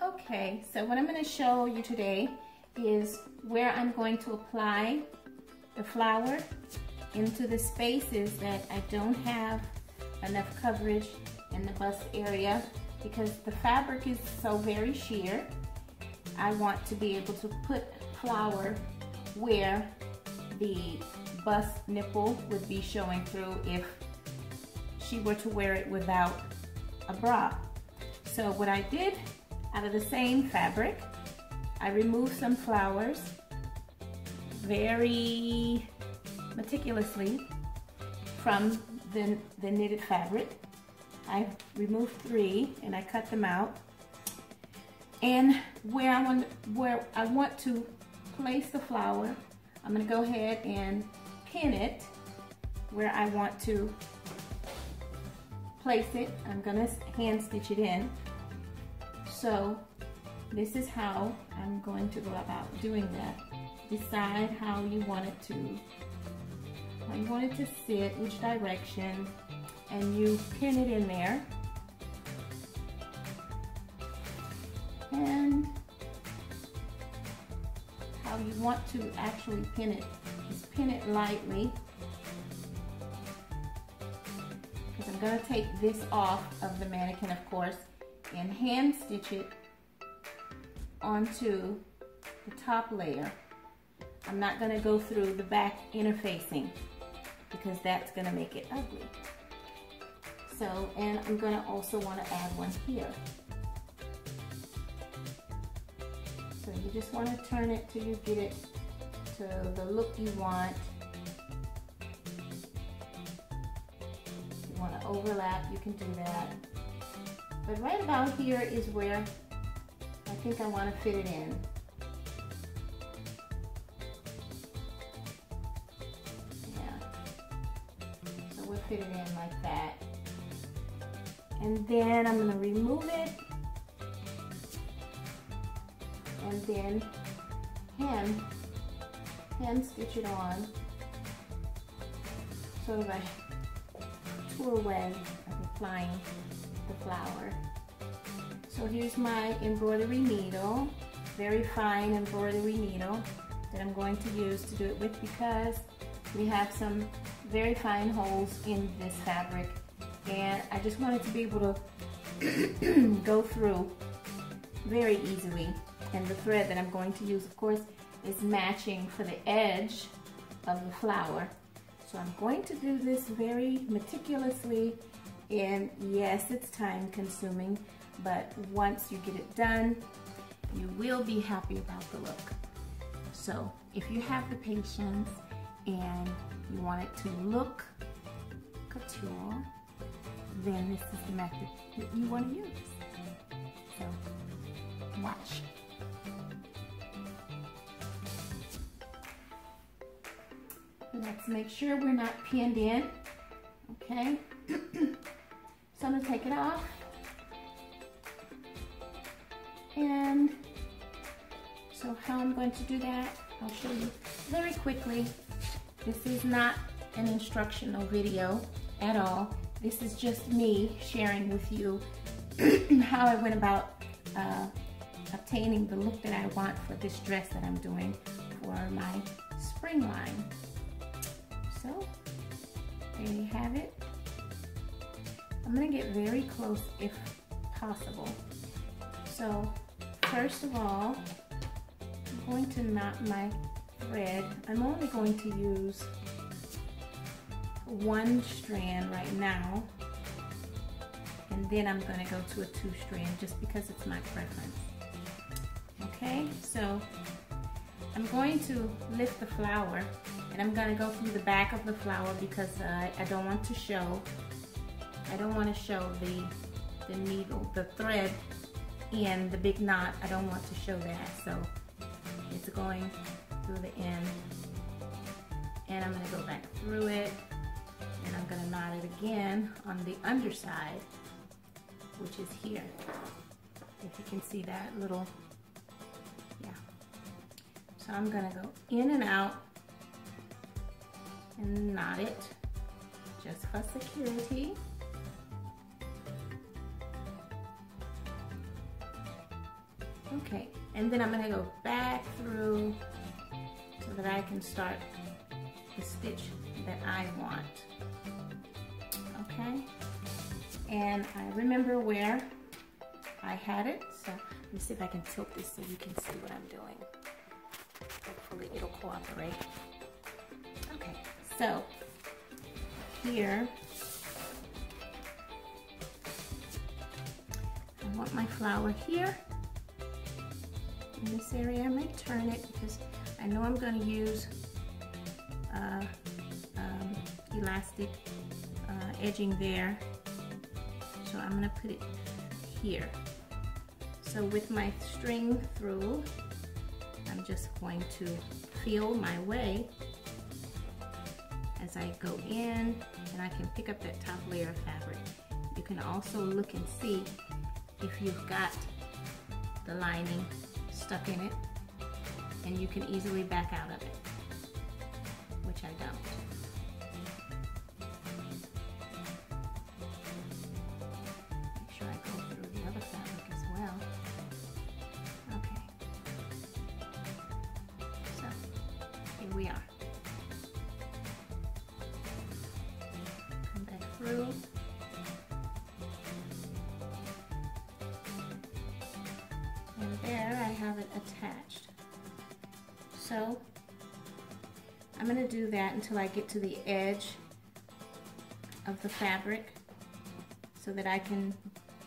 Okay, so what I'm going to show you today is where I'm going to apply the flower into the spaces that I don't have enough coverage in the bust area, because the fabric is so very sheer. I want to be able to put flower where the bust nipple would be showing through if she were to wear it without a bra. So what I did, out of the same fabric, I removed some flowers very meticulously from the knitted fabric. I removed 3 and I cut them out. And where I want to place the flower, I'm going to go ahead and pin it where I want to place it. I'm going to hand stitch it in. So this is how I'm going to go about doing that. Decide how you want it to sit, which direction, and you pin it in there. And how you want to actually pin it is pin it lightly, because I'm going to take this off of the mannequin, of course, and hand stitch it onto the top layer. I'm not going to go through the back interfacing because that's going to make it ugly. So, and I'm going to also want to add one here. So you just want to turn it till you get it to the look you want. If you want to overlap, you can do that. But right about here is where I think I want to fit it in. We'll fit it in like that. And then I'm going to remove it and then hand stitch it on, sort of a tour way of applying the flower. So here's my embroidery needle, very fine embroidery needle that I'm going to use to do it with, because we have some very fine holes in this fabric, and I just wanted to be able to go through very easily. And the thread that I'm going to use, of course, is matching for the edge of the flower. So I'm going to do this very meticulously, and yes, it's time consuming, but once you get it done, you will be happy about the look. So if you have the patience and you want it to look couture, then this is the method that you want to use. So watch. Let's make sure we're not pinned in, okay? So I'm going to take it off, and so how I'm going to do that, I'll show you very quickly. This is not an instructional video at all. This is just me sharing with you how I went about obtaining the look that I want for this dress that I'm doing for my spring line. So there you have it. I'm going to get very close if possible. So first of all, I'm going to knot my thread. I'm only going to use one strand right now, and then I'm going to go to a 2-strand just because it's my preference. Okay, so I'm going to lift the flower, and I'm going to go through the back of the flower because I don't want to show the needle, the thread, and the big knot. I don't want to show that, so it's going through the end, and I'm going to go back through it, and I'm going to knot it again on the underside, which is here. If you can see that little, yeah. So I'm going to go in and out and knot it just for security. Okay, and then I'm gonna go back through so that I can start the stitch that I want. Okay, and I remember where I had it, so let me see if I can tilt this so you can see what I'm doing. Hopefully it'll cooperate. Okay, so here I want my flower here. In this area, I might turn it because I know I'm going to use elastic edging there. So I'm going to put it here. So with my string through, I'm just going to feel my way as I go in, and I can pick up that top layer of fabric. You can also look and see if you've got the lining stuck in it, and you can easily back out of it, which I don't. Make sure I go through the other fabric as well. Okay, so here we are. Come back through. And there I have it attached. So I'm going to do that until I get to the edge of the fabric so that I can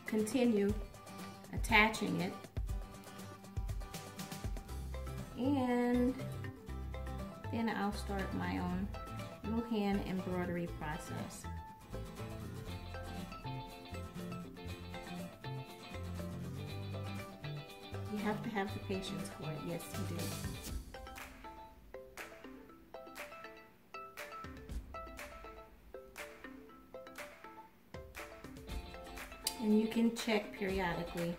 continue attaching it. And then I'll start my own little hand embroidery process. You have to have the patience for it, yes you do. And you can check periodically.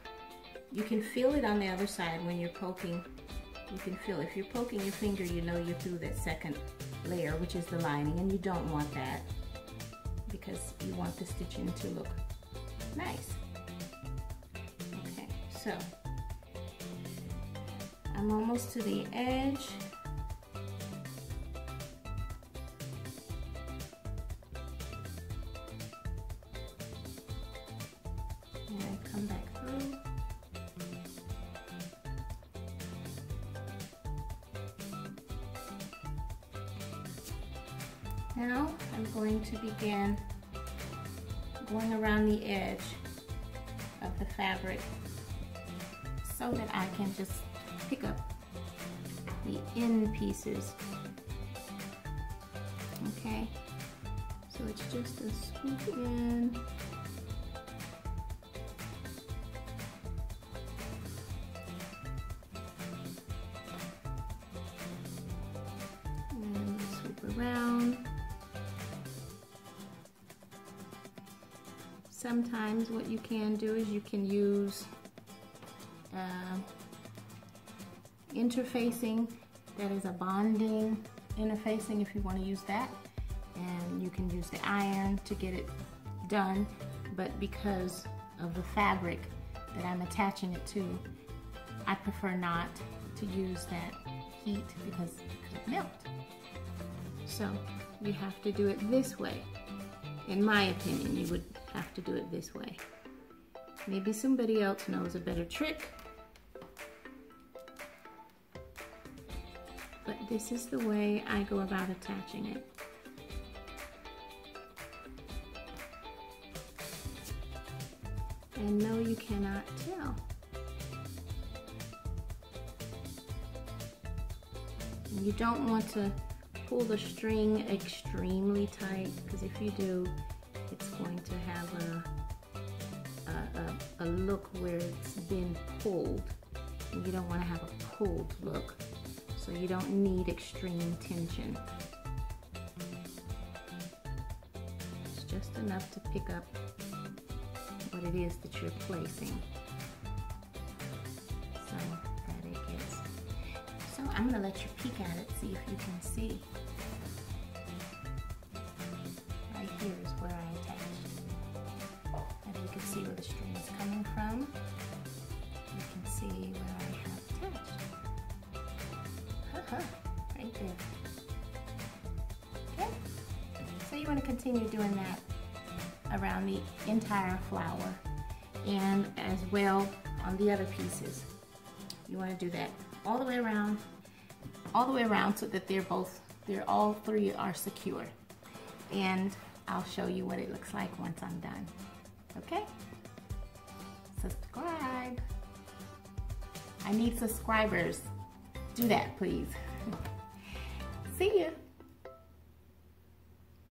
You can feel it on the other side when you're poking. You can feel, if you're poking your finger, you know you're through that second layer, which is the lining, and you don't want that because you want the stitching to look nice. Okay, so I'm almost to the edge. And I come back through. Now I'm going to begin going around the edge of the fabric so that I can just pick up the end pieces. Okay, so it's just a swoop in. And swoop around. Sometimes what you can do is you can use interfacing, that is a bonding interfacing if you want to use that, and you can use the iron to get it done, but because of the fabric that I'm attaching it to, I prefer not to use that heat because it could melt. So you have to do it this way. In my opinion, you would have to do it this way. Maybe somebody else knows a better trick, but this is the way I go about attaching it. And no, you cannot tell. And you don't want to pull the string extremely tight, because if you do, it's going to have a look where it's been pulled. And you don't want to have a pulled look, so you don't need extreme tension. It's just enough to pick up what it is that you're placing. So that it gets. So I'm going to let you peek at it, see if you can see. Right here is where I attached. And you can see where the string is coming from. You can see where Right there. Okay, so you want to continue doing that around the entire flower, and as well on the other pieces. You want to do that all the way around so that they're all three are secure. And I'll show you what it looks like once I'm done. Okay? Subscribe. I need subscribers. Do that, please. See ya.